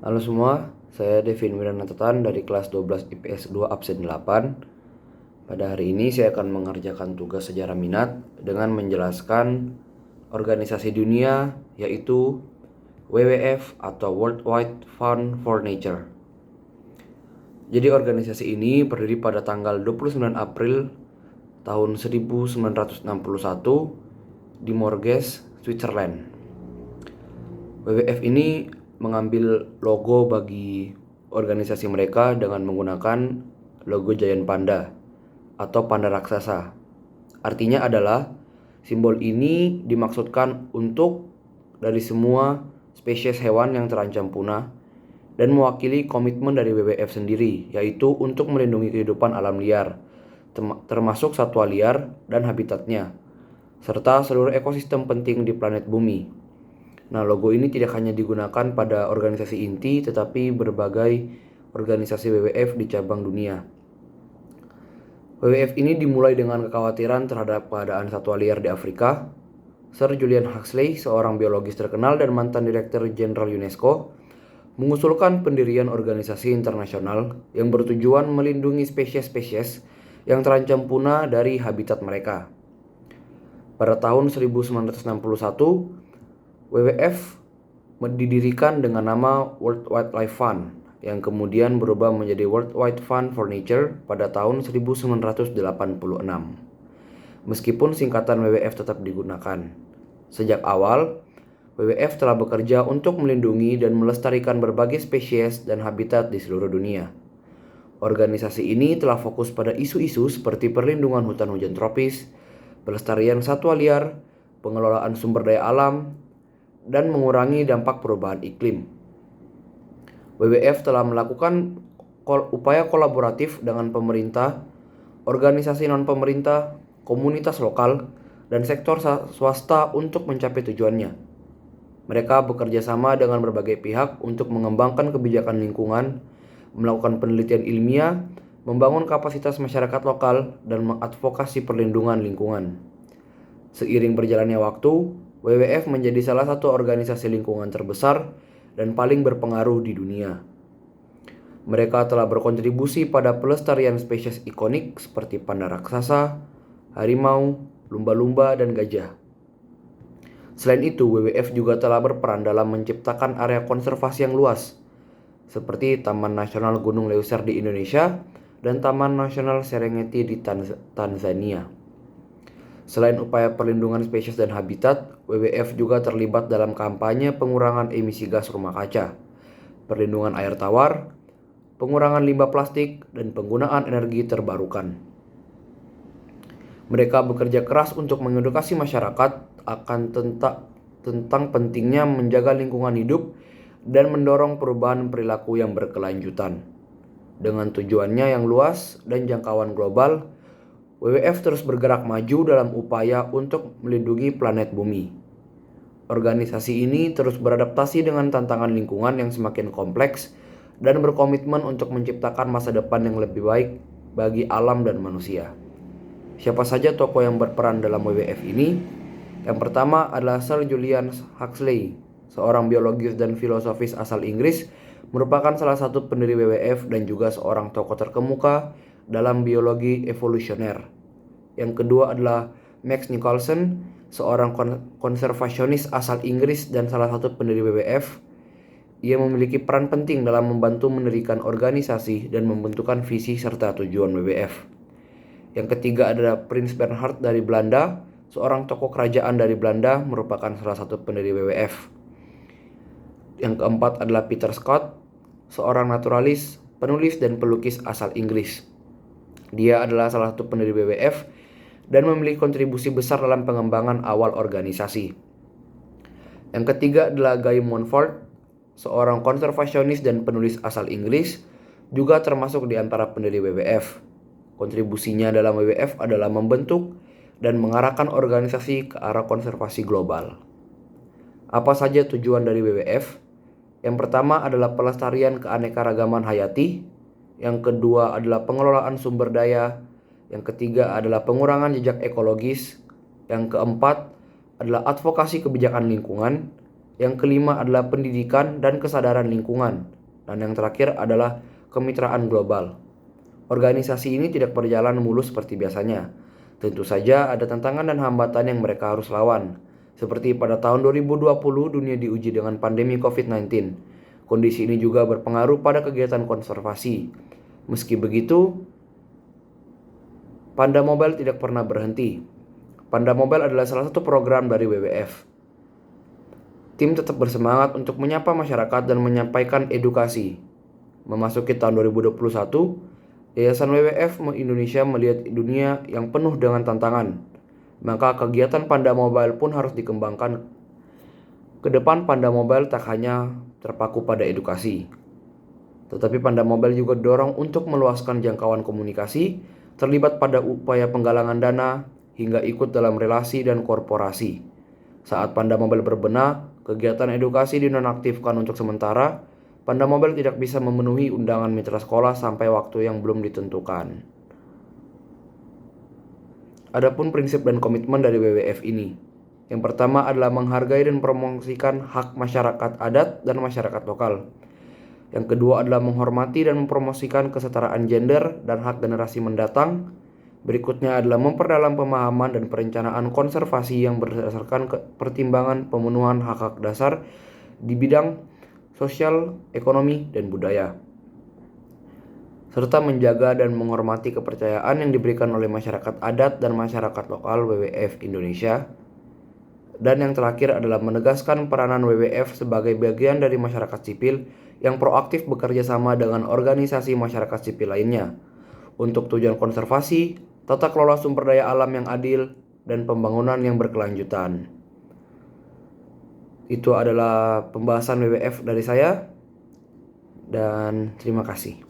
Halo semua, saya Devin Wiranatatan dari kelas 12 IPS 2 absen 8. Pada hari ini saya akan mengerjakan tugas sejarah minat dengan menjelaskan organisasi dunia yaitu WWF atau World Wide Fund for Nature. Jadi organisasi ini berdiri pada tanggal 29 April tahun 1961 di Morges, Switzerland. WWF ini mengambil logo bagi organisasi mereka dengan menggunakan logo Giant Panda atau panda raksasa. Artinya adalah simbol ini dimaksudkan untuk dari semua spesies hewan yang terancam punah dan mewakili komitmen dari WWF sendiri, yaitu untuk melindungi kehidupan alam liar, termasuk satwa liar dan habitatnya, serta seluruh ekosistem penting di planet bumi. Nah, logo ini tidak hanya digunakan pada organisasi inti, tetapi berbagai organisasi WWF di cabang dunia. WWF ini dimulai dengan kekhawatiran terhadap keadaan satwa liar di Afrika. Sir Julian Huxley, seorang biologis terkenal dan mantan Direktur Jenderal UNESCO, mengusulkan pendirian organisasi internasional yang bertujuan melindungi spesies-spesies yang terancam punah dari habitat mereka. Pada tahun 1961, WWF didirikan dengan nama World Wildlife Fund yang kemudian berubah menjadi World Wide Fund for Nature pada tahun 1986. Meskipun singkatan WWF tetap digunakan. Sejak awal, WWF telah bekerja untuk melindungi dan melestarikan berbagai spesies dan habitat di seluruh dunia. Organisasi ini telah fokus pada isu-isu seperti perlindungan hutan hujan tropis, pelestarian satwa liar, pengelolaan sumber daya alam, dan mengurangi dampak perubahan iklim. WWF telah melakukan upaya kolaboratif dengan pemerintah, organisasi non-pemerintah, komunitas lokal, dan sektor swasta untuk mencapai tujuannya. Mereka bekerja sama dengan berbagai pihak untuk mengembangkan kebijakan lingkungan, melakukan penelitian ilmiah, membangun kapasitas masyarakat lokal, dan mengadvokasi perlindungan lingkungan. Seiring berjalannya waktu, WWF menjadi salah satu organisasi lingkungan terbesar dan paling berpengaruh di dunia. Mereka telah berkontribusi pada pelestarian spesies ikonik seperti panda raksasa, harimau, lumba-lumba, dan gajah. Selain itu, WWF juga telah berperan dalam menciptakan area konservasi yang luas, seperti Taman Nasional Gunung Leuser di Indonesia dan Taman Nasional Serengeti di Tanzania. Selain upaya perlindungan spesies dan habitat, WWF juga terlibat dalam kampanye pengurangan emisi gas rumah kaca, perlindungan air tawar, pengurangan limbah plastik, dan penggunaan energi terbarukan. Mereka bekerja keras untuk mengedukasi masyarakat akan tentang pentingnya menjaga lingkungan hidup dan mendorong perubahan perilaku yang berkelanjutan. Dengan tujuannya yang luas dan jangkauan global, WWF terus bergerak maju dalam upaya untuk melindungi planet bumi. Organisasi ini terus beradaptasi dengan tantangan lingkungan yang semakin kompleks dan berkomitmen untuk menciptakan masa depan yang lebih baik bagi alam dan manusia. Siapa saja tokoh yang berperan dalam WWF ini? Yang pertama adalah Sir Julian Huxley, seorang biologis dan filosofis asal Inggris, merupakan salah satu pendiri WWF dan juga seorang tokoh terkemuka dalam biologi evolusioner. Yang kedua adalah Max Nicholson, seorang konservasionis asal Inggris dan salah satu pendiri WWF. Ia memiliki peran penting dalam membantu mendirikan organisasi dan membentukkan visi serta tujuan WWF. Yang ketiga adalah Prins Bernhard dari Belanda, seorang tokoh kerajaan dari Belanda, merupakan salah satu pendiri WWF. Yang keempat adalah Peter Scott, seorang naturalis, penulis dan pelukis asal Inggris. Dia adalah salah satu pendiri WWF dan memiliki kontribusi besar dalam pengembangan awal organisasi. Yang ketiga adalah Guy Montfort, seorang konservasionis dan penulis asal Inggris, juga termasuk di antara pendiri WWF. Kontribusinya dalam WWF adalah membentuk dan mengarahkan organisasi ke arah konservasi global. Apa saja tujuan dari WWF? Yang pertama adalah pelestarian keanekaragaman hayati. Yang kedua adalah pengelolaan sumber daya. Yang ketiga adalah pengurangan jejak ekologis. Yang keempat adalah advokasi kebijakan lingkungan. Yang kelima adalah pendidikan dan kesadaran lingkungan. Dan yang terakhir adalah kemitraan global. Organisasi ini tidak berjalan mulus seperti biasanya. Tentu saja ada tantangan dan hambatan yang mereka harus lawan. Seperti pada tahun 2020 dunia diuji dengan pandemi COVID-19. Kondisi ini juga berpengaruh pada kegiatan konservasi. Meski begitu, Panda Mobile tidak pernah berhenti. Panda Mobile adalah salah satu program dari WWF. Tim tetap bersemangat untuk menyapa masyarakat dan menyampaikan edukasi. Memasuki tahun 2021, Yayasan WWF Indonesia melihat dunia yang penuh dengan tantangan. Maka kegiatan Panda Mobile pun harus dikembangkan. Ke depan Panda Mobile tak hanya terpaku pada edukasi, tetapi Panda Mobile juga dorong untuk meluaskan jangkauan komunikasi, terlibat pada upaya penggalangan dana, hingga ikut dalam relasi dan korporasi. Saat Panda Mobile berbenah, kegiatan edukasi dinonaktifkan untuk sementara. Panda Mobile tidak bisa memenuhi undangan mitra sekolah sampai waktu yang belum ditentukan. Adapun prinsip dan komitmen dari WWF ini. Yang pertama adalah menghargai dan promosikan hak masyarakat adat dan masyarakat lokal. Yang kedua adalah menghormati dan mempromosikan kesetaraan gender dan hak generasi mendatang. Berikutnya adalah memperdalam pemahaman dan perencanaan konservasi yang berdasarkan pertimbangan pemenuhan hak-hak dasar di bidang sosial, ekonomi, dan budaya, serta menjaga dan menghormati kepercayaan yang diberikan oleh masyarakat adat dan masyarakat lokal WWF Indonesia. Dan yang terakhir adalah menegaskan peranan WWF sebagai bagian dari masyarakat sipil yang proaktif bekerja sama dengan organisasi masyarakat sipil lainnya untuk tujuan konservasi, tata kelola sumber daya alam yang adil, dan pembangunan yang berkelanjutan. Itu adalah pembahasan WWF dari saya, dan terima kasih.